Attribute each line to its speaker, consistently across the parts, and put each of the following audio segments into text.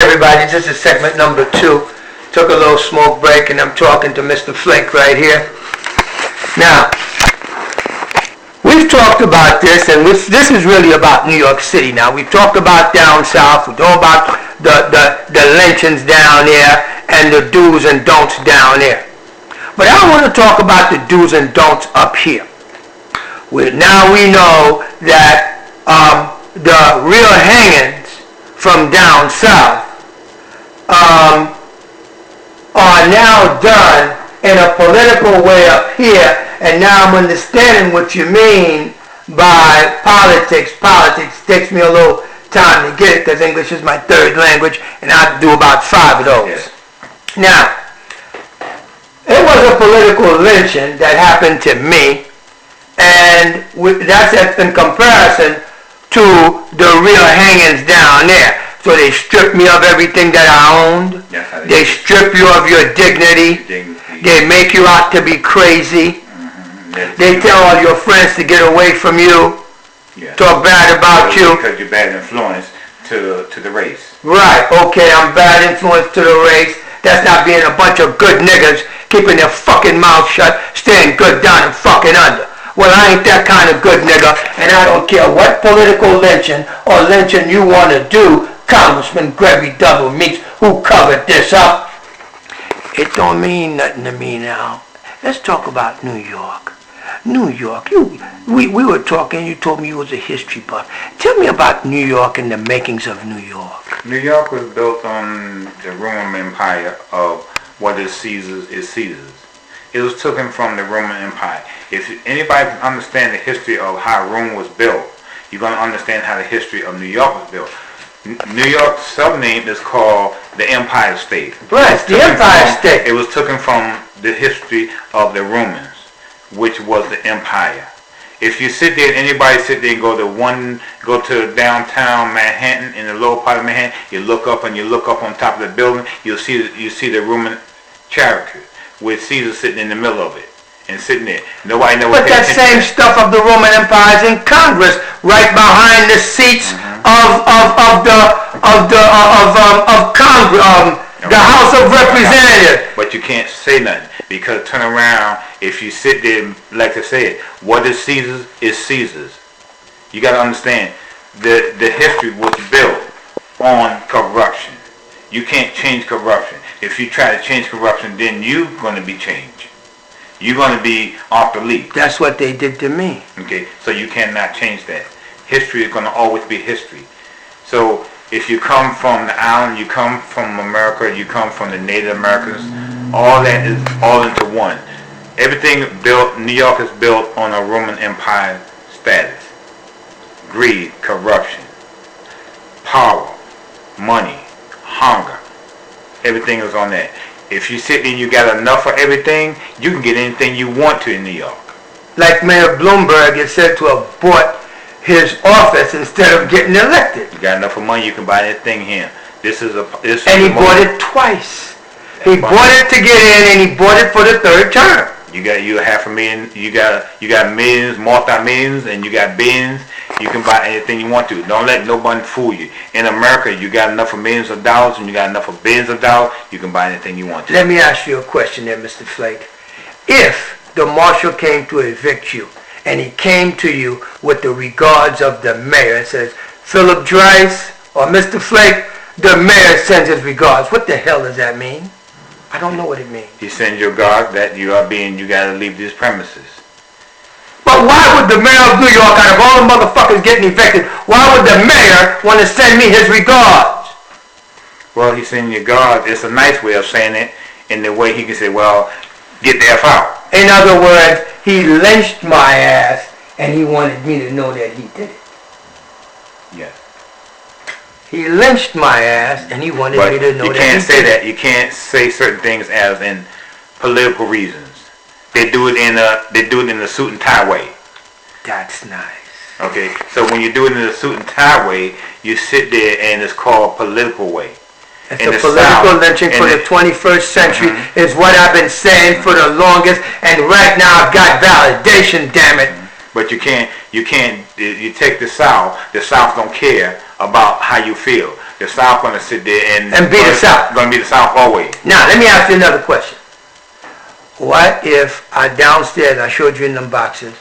Speaker 1: everybody, this is segment number 2. Took a little smoke break and I'm talking to Mr. Flake right here. Now, we've talked about this, and this is really about New York City now. We've talked about down south, we talked about the lynchings down there and the do's and don'ts down there. But I want to talk about the do's and don'ts up here. Now we know that the real hangings from down south are now done in a political way up here, and now I'm understanding what you mean by politics. Politics takes me a little time to get it because English is my third language, and I have to do about 5 of those.
Speaker 2: Yes.
Speaker 1: Now, it was a political lynching that happened to me, and that's in comparison to the real hangings down there. So they strip me of everything that I owned. They strip you of your dignity. They make you out to be crazy. They tell all your friends to get away from you. Talk bad about you.
Speaker 2: Because you're bad influence to the race.
Speaker 1: Right, okay, I'm bad influence to the race. That's not being a bunch of good niggas keeping their fucking mouth shut, staying good down and fucking under. Well, I ain't that kind of good nigga, and I don't care what political lynching or lynching you want to do, Congressman Gregory W. Meeks, who covered this up. It don't mean nothing to me now. Let's talk about New York. New York, we were talking, you told me you was a history buff. Tell me about New York and the makings of New York.
Speaker 2: New York was built on the Roman Empire of what is Caesar's is Caesar's. It was taken from the Roman Empire. If anybody can understand the history of how Rome was built, you're going to understand how the history of New York was built. New York's sub-name is called the Empire State.
Speaker 1: Right, the Empire State.
Speaker 2: It was taken from the history of the Romans, which was the empire. If you sit there, anybody sit there and go to downtown Manhattan, in the lower part of Manhattan, you look up on top of the building, you see the Roman chariot with Caesar sitting in the middle of it and sitting there. Nobody knows.
Speaker 1: But that same stuff of the Roman Empire is in Congress, right behind the seats of Congress, the House of Representatives.
Speaker 2: But you can't say nothing because turn around. If you sit there, like I said, what is Caesar's is Caesar's. You got to understand the history was built on corruption. You can't change corruption. If you try to change corruption, then you're going to be changed. You're going to be off the leap.
Speaker 1: That's what they did to me.
Speaker 2: Okay, so you cannot change that. History is going to always be history. So if you come from the island, you come from America, you come from the Native Americans, all that is all into one. Everything built, New York is built on a Roman Empire status. Greed, corruption, power, money, hunger. Everything is on that. If you sit there and you got enough of everything, you can get anything you want to in New York.
Speaker 1: Like Mayor Bloomberg is said to have bought his office instead of getting elected.
Speaker 2: You got enough of money, you can buy anything here. And
Speaker 1: he bought it twice. He bought it to get in, and he bought it for the 3rd term.
Speaker 2: You got $500,000. You got millions, multi-millions, and you got billions. You can buy anything you want to. Don't let nobody fool you. In America, you got enough of millions of dollars, and you got enough of billions of dollars. You can buy anything you want to.
Speaker 1: Let me ask you a question there, Mr. Flake. If the marshal came to evict you, and he came to you with the regards of the mayor and says, Philip Dries or Mr. Flake, the mayor sends his regards. What the hell does that mean? I don't know what it means.
Speaker 2: He sends your guard that you got to leave these premises.
Speaker 1: But why would the mayor of New York, out of all the motherfuckers getting evicted, why would the mayor want to send me his regards?
Speaker 2: Well, he's sending your guard. It's a nice way of saying it in the way he can say, well, get the F out.
Speaker 1: In other words, he lynched my ass, and he wanted me to know that he did it.
Speaker 2: Yes.
Speaker 1: He lynched my ass, and he wanted me to know that he did it.
Speaker 2: You can't say that. You can't say certain things as in political reasons. They do it in a suit and tie way.
Speaker 1: That's nice.
Speaker 2: Okay, so when you do it in a suit and tie way, you sit there and it's called political way.
Speaker 1: It's a political lynching for the 21st century is what I've been saying for the longest, and right now I've got validation, damn it.
Speaker 2: But you take the South don't care about how you feel. The South gonna sit there and
Speaker 1: be the South.
Speaker 2: Gonna be the South always.
Speaker 1: Now, let me ask you another question. What if downstairs, I showed you in them boxes,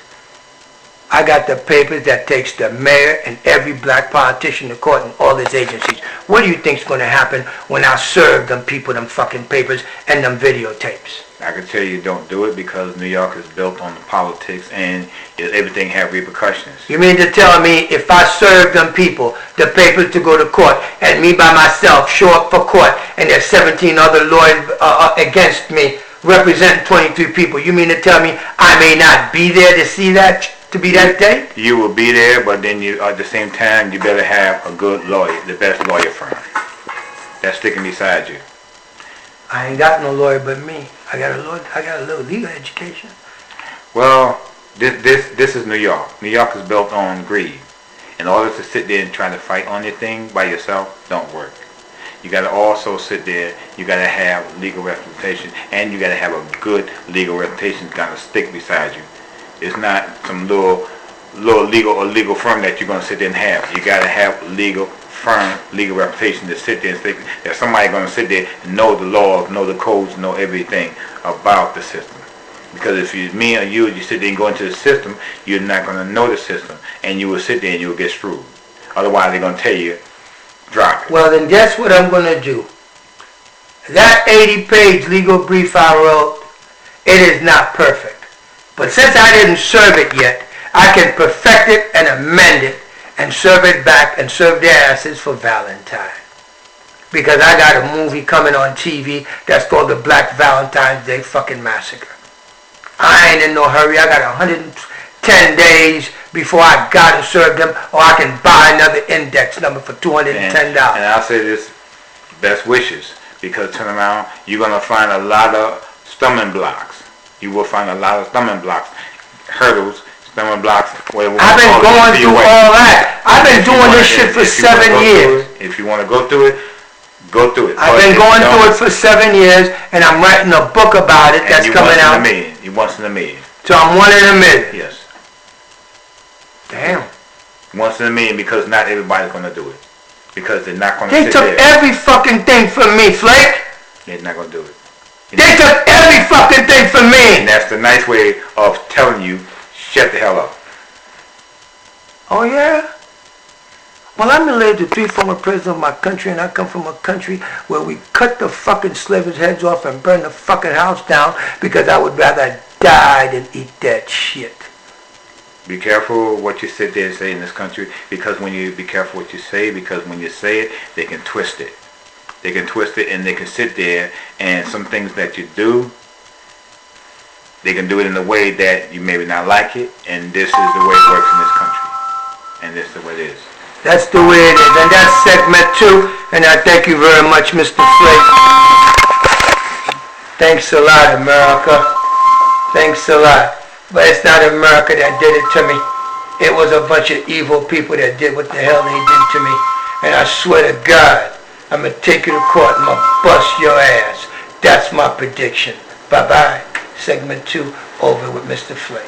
Speaker 1: I got the papers that takes the mayor and every black politician to court and all his agencies. What do you think's going to happen when I serve them people them fucking papers and them videotapes?
Speaker 2: I can tell you don't do it because New York is built on the politics and everything have repercussions.
Speaker 1: You mean to tell me if I serve them people the papers to go to court and me by myself show up for court and there's 17 other lawyers against me representing 23 people, you mean to tell me I may not be there to see that? To be that day?
Speaker 2: You will be there, but then you, at the same time, you better have a good lawyer, the best lawyer firm that's sticking beside you.
Speaker 1: I ain't got no lawyer but me. I got a little legal education.
Speaker 2: Well, this is New York. New York is built on greed. In order to sit there and try to fight on your thing by yourself, don't work. You got to also sit there. You got to have legal representation, and you got to have a good legal reputation kind of stick beside you. It's not some little legal firm that you're going to sit there and have. You got to have legal firm, legal reputation to sit there and say that somebody going to sit there and know the laws, know the codes, know everything about the system. Because if you, me or you sit there and go into the system, you're not going to know the system, and you will sit there and you will get screwed. Otherwise, they're going to tell you, drop it.
Speaker 1: Well, then guess what I'm going to do. That 80-page legal brief I wrote, it is not perfect. But since I didn't serve it yet, I can perfect it and amend it and serve it back and serve their asses for Valentine. Because I got a movie coming on TV that's called the Black Valentine's Day fucking Massacre. I ain't in no hurry. I got 110 days before I gotta serve them, or I can buy another index number for $210.
Speaker 2: And I'll say this, best wishes, because turn around, you're going to find a lot of stumbling blocks. You will find a lot of stumbling blocks, hurdles, stumbling blocks.
Speaker 1: I've been going through all that. I've been doing this shit for 7 years.
Speaker 2: If you want to go through it, go through it.
Speaker 1: I've been going through it for 7 years, and I'm writing a book about it that's coming out.
Speaker 2: You're once in a million.
Speaker 1: So I'm 1 in a million.
Speaker 2: Yes.
Speaker 1: Damn.
Speaker 2: Once in a million, because not everybody's going to do it. Because they're not going to sit
Speaker 1: there. They took every fucking thing from me, Flake.
Speaker 2: They're not going to do it.
Speaker 1: They took every fucking thing from me.
Speaker 2: And that's the nice way of telling you, shut the hell up.
Speaker 1: Oh yeah? Well, I'm related to 3 former presidents of my country, and I come from a country where we cut the fucking slavers' heads off and burn the fucking house down because I would rather die than eat that shit.
Speaker 2: Be careful what you sit there and say in this country, because when you be careful what you say, because when you say it, they can twist it. They can twist it, and they can sit there, and some things that you do, they can do it in a way that you maybe not like it, and this is the way it works in this country. And this is the way it is.
Speaker 1: That's the way it is. And that's segment 2, and I thank you very much, Mr. Flake. Thanks a lot, America. Thanks a lot. But it's not America that did it to me. It was a bunch of evil people that did what the hell they did to me. And I swear to God, I'm going to take you to court and I'm going to bust your ass. That's my prediction. Bye-bye. Segment 2 over with Mr. Flake.